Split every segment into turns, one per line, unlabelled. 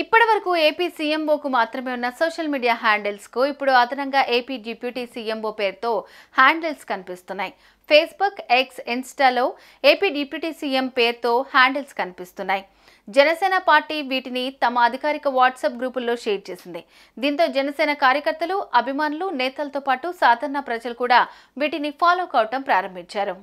ఇప్పటివరకు ఏపీ సీఎంఓకు మాత్రమే ఉన్న సోషల్ మీడియా హ్యాండిల్స్కు ఇప్పుడు అదనంగా ఏపీ డిప్యూటీ సీఎంఓ పేరుతో హ్యాండిల్స్ కనిపిస్తున్నాయి. ఫేస్బుక్, ఎక్స్, ఇన్స్టాలో ఏపీ డిప్యూటీ సీఎం పేరుతో హ్యాండిల్స్ కనిపిస్తున్నాయి. జనసేన పార్టీ వీటిని తమ అధికారిక వాట్సాప్ గ్రూపుల్లో షేర్ చేసింది. దీంతో జనసేన కార్యకర్తలు, అభిమానులు, నేతలతో పాటు సాధారణ ప్రజలు కూడా వీటిని ఫాలో కావటం ప్రారంభించారు.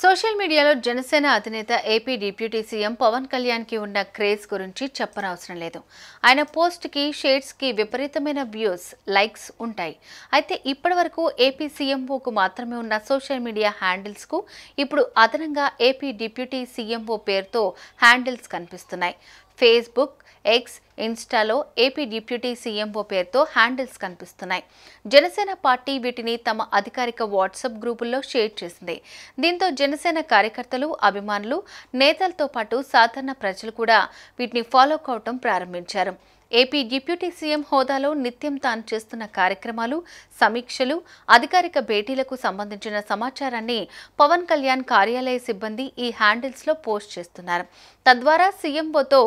సోషల్ మీడియాలో జనసేన అధినేత ఏపీ డిప్యూటీ సీఎం పవన్ కళ్యాణ్కి ఉన్న క్రేజ్ గురించి చెప్పనవసరం లేదు. ఆయన పోస్ట్కి, షేర్స్కి విపరీతమైన వ్యూస్, లైక్స్ ఉంటాయి. అయితే ఇప్పటివరకు ఏపీ సీఎంఓకు మాత్రమే ఉన్న సోషల్ మీడియా హ్యాండిల్స్కు ఇప్పుడు అదనంగా ఏపీ డిప్యూటీ సీఎంఓ పేరుతో హ్యాండిల్స్ కనిపిస్తున్నాయి. ఫేస్బుక్, ఎక్స్, ఇన్స్టాలో ఏపీ డిప్యూటీ సీఎంఓ పేరుతో హ్యాండిల్స్ కనిపిస్తున్నాయి. జనసేన పార్టీ వీటిని తమ అధికారిక వాట్సాప్ గ్రూపుల్లో షేర్ చేసింది. దీంతో జనసేన కార్యకర్తలు, అభిమానులు, నేతలతో పాటు సాధారణ ప్రజలు కూడా వీటిని ఫాలో కావటం ప్రారంభించారు. ఏపీ డిప్యూటీ సీఎం హోదాలో నిత్యం తాను చేస్తున్న కార్యక్రమాలు, సమీక్షలు, అధికారిక భేటీలకు సంబంధించిన సమాచారాన్ని పవన్ కళ్యాణ్ కార్యాలయ సిబ్బంది ఈ హ్యాండిల్స్లో పోస్ట్ చేస్తున్నారు. తద్వారా సీఎంఓతో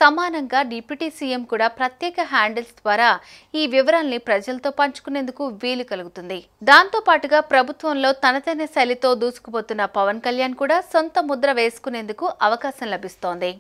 సమానంగా డిప్యూటీ సీఎం కూడా ప్రత్యేక హ్యాండిల్స్ ద్వారా ఈ వివరాల్ని ప్రజలతో పంచుకునేందుకు వీలు కలుగుతుంది. దాంతో పాటుగా ప్రభుత్వంలో తనదైన శైలితో దూసుకుపోతున్న పవన్ కళ్యాణ్ కూడా సొంత ముద్ర వేసుకునేందుకు అవకాశం లభిస్తోంది.